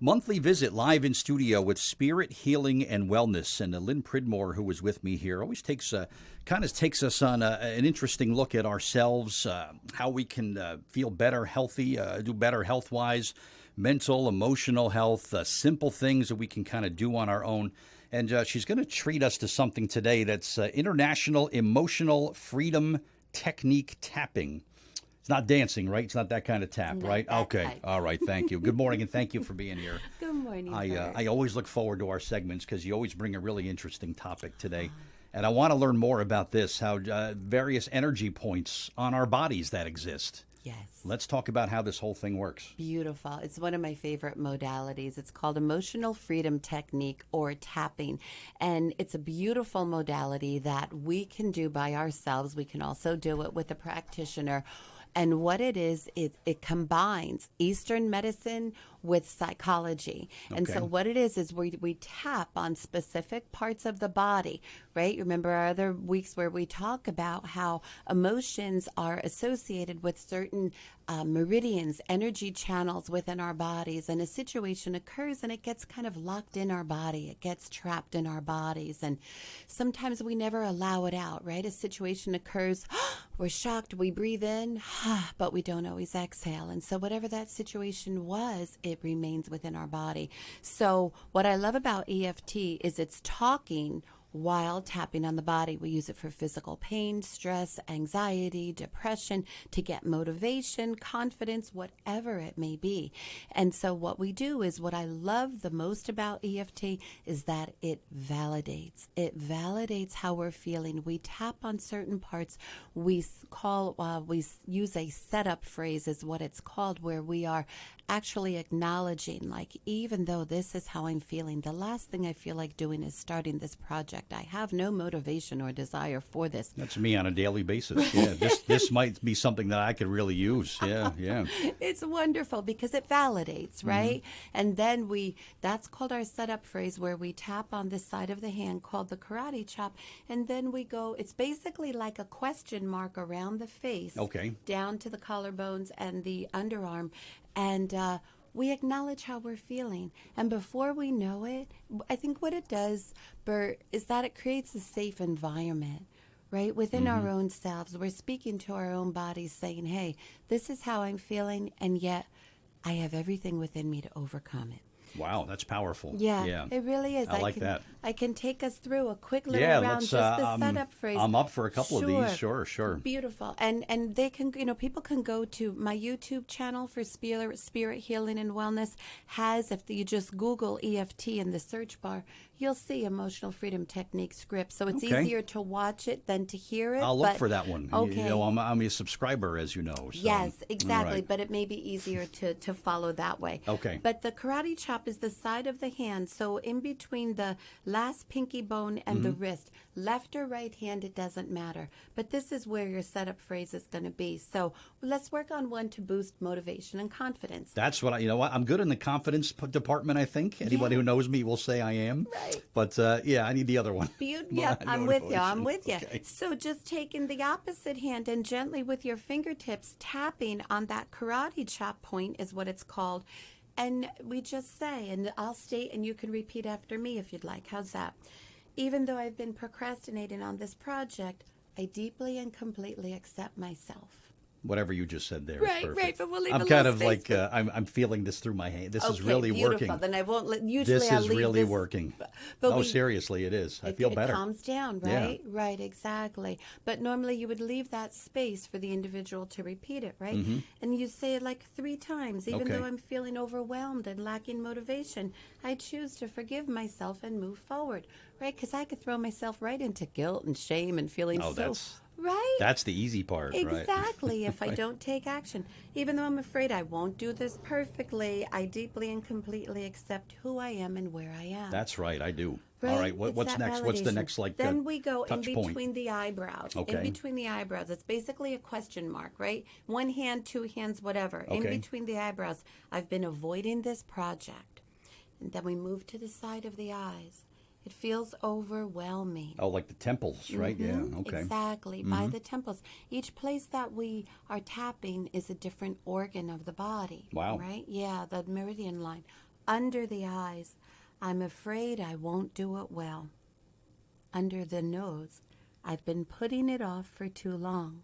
monthly visit live in studio with Spirit, Healing, and Wellness. And Lynn Pridmore, who was with me here, always takes us on an interesting look at ourselves, how we can feel better, healthy, do better health-wise, mental, emotional health, simple things that we can kind of do on our own. And she's going to treat us to something today that's International Emotional Freedom Technique Tapping. It's not dancing, right? It's not that kind of tap, right? Okay. Type. All right. Thank you. Good morning, and thank you for being here. Good morning, Bert. I always look forward to our segments because you always bring a really interesting topic today. And I want to learn more about this, how various energy points on our bodies that exist. Yes. Let's talk about how this whole thing works. Beautiful. It's one of my favorite modalities. It's called Emotional Freedom Technique, or tapping. And it's a beautiful modality that we can do by ourselves. We can also do it with a practitioner. And what it is, it combines Eastern medicine with psychology. And so what it is we tap on specific parts of the body, right? Remember our other weeks where we talk about how emotions are associated with certain meridians, energy channels within our bodies, and a situation occurs and it gets kind of locked in our body. It gets trapped in our bodies, and sometimes we never allow it out, right? A situation occurs, we're shocked, we breathe in, but we don't always exhale. And so whatever that situation was, it remains within our body. So what I love about EFT is it's talking while tapping on the body. We use it for physical pain, stress, anxiety, depression, to get motivation, confidence, whatever it may be. And so what we do is, what I love the most about EFT is that it validates. It validates how we're feeling. We tap on certain parts. We use a setup phrase is what it's called, where we are actually acknowledging, like, even though this is how I'm feeling, the last thing I feel like doing is starting this project. I have no motivation or desire for this. That's me on a daily basis. Yeah, this might be something that I could really use. Yeah. It's wonderful because it validates, right? And then that's called our setup phrase, where we tap on the side of the hand called the karate chop, and then we go, it's basically like a question mark around the face, down to the collarbones and the underarm, and we acknowledge how we're feeling. And before we know it, I think what it does, Bert, is that it creates a safe environment, right? Within our own selves. We're speaking to our own bodies, saying, hey, this is how I'm feeling, and yet I have everything within me to overcome it. Wow, that's powerful. Yeah, it really is. I like that. I can take us through a quick little round, just the setup phrase. I'm up for a couple of these. Sure. Beautiful. And they can, people can go to my YouTube channel for Spirit, Healing, and Wellness. If you just Google EFT in the search bar, you'll see Emotional Freedom Technique script. So it's easier to watch it than to hear it. I'll look for that one. Okay. I'm a subscriber, as you know. So. Yes, exactly. Right. But it may be easier to follow that way. Okay. But the karate chop is the side of the hand. So in between the last pinky bone and the wrist, left or right hand, it doesn't matter. But this is where your setup phrase is going to be. So let's work on one to boost motivation and confidence. That's what I'm good in the confidence department, I think. Anybody who knows me will say I am. Right. But I need the other one. I'm with you. Okay. So just taking the opposite hand and gently with your fingertips tapping on that karate chop point is what it's called. And we just say, and I'll state, and you can repeat after me if you'd like. How's that? Even though I've been procrastinating on this project, I deeply and completely accept myself. Whatever you just said there. Right, is perfect. but we'll leave I'm a kind little of space like I'm feeling this through my hand. This is Okay, really beautiful. working. Then I won't let. Usually, This I'll is leave really this, working. But Seriously, it is. I feel better. It calms down, right? Yeah. Right, exactly. But normally you would leave that space for the individual to repeat it, right? And you say it like 3 times. Even though I'm feeling overwhelmed and lacking motivation, I choose to forgive myself and move forward, right? Because I could throw myself right into guilt and shame and feeling right? That's the easy part, right? Exactly, if I don't take action. Even though I'm afraid I won't do this perfectly, I deeply and completely accept who I am and where I am. That's right, I do. Right? All right, what's next? Validation. What's the next, Then we go in between between the eyebrows. Okay. In between the eyebrows. It's basically a question mark, right? 1 hand, 2 hands, whatever. In between the eyebrows. I've been avoiding this project. And then we move to the side of the eyes. It feels overwhelming. Oh, like the temples, right? Yeah, okay. Exactly, by the temples. Each place that we are tapping is a different organ of the body. Wow. Right? Yeah, the meridian line. Under the eyes, I'm afraid I won't do it well. Under the nose, I've been putting it off for too long.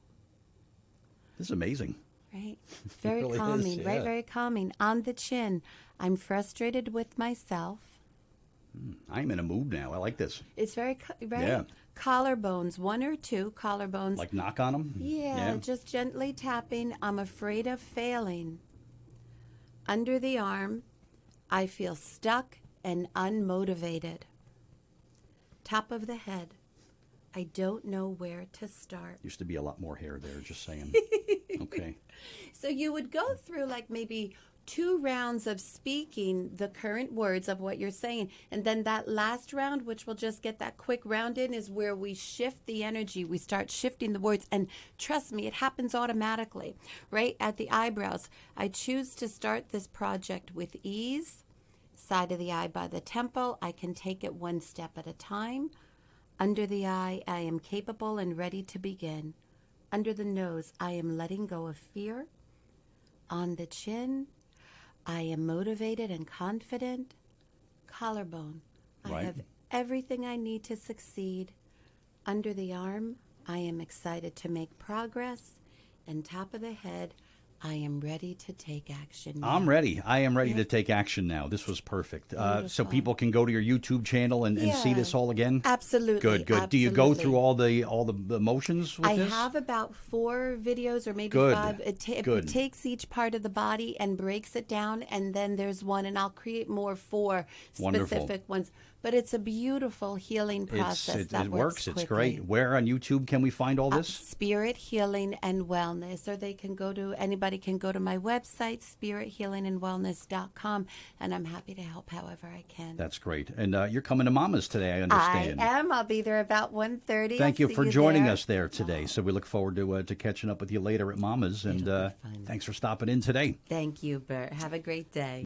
This is amazing. Right? Very really calming, is, right? yeah. Very calming. On the chin, I'm frustrated with myself. I'm in a mood now. I like this. It's very, right? Yeah. Collarbones, 1 or 2 collarbones. Like knock on them? Yeah, just gently tapping. I'm afraid of failing. Under the arm, I feel stuck and unmotivated. Top of the head, I don't know where to start. Used to be a lot more hair there, just saying. Okay. So you would go through like maybe 2 rounds of speaking the current words of what you're saying. And then that last round, which we'll just get that quick round in, is where we shift the energy. We start shifting the words. And trust me, it happens automatically, right? At the eyebrows, I choose to start this project with ease. Side of the eye by the temple, I can take it 1 step at a time. Under the eye, I am capable and ready to begin. Under the nose, I am letting go of fear. On the chin, I am motivated and confident. Collarbone, I Right. have everything I need to succeed. Under the arm, I am excited to make progress. And top of the head, I am ready to take action now. I'm ready. I am ready to take action now. This was perfect. So Beautiful. people can go to your YouTube channel and see Yeah. this all again? Absolutely. Good, good. Do you go through all the motions with I this? have about 4 videos or maybe Good. 5. Good. It takes each part of the body and breaks it down, and then there's one, and I'll create more for Wonderful. specific ones. But it's a beautiful healing process that it works works. It's quickly. great. Where on YouTube can we find all this? Spirit Healing and Wellness, or anybody can go to my website, spiриthealingandwellness.com, and I'm happy to help however I can. That's great. And you're coming to Mama's today, I understand. I am. I'll be there about 1:30. Thank I'll you see for joining there. us there today. So we look forward to catching up with you later at Mama's. And It'll be fun. thanks for stopping in today. Thank you, Bert. Have a great day.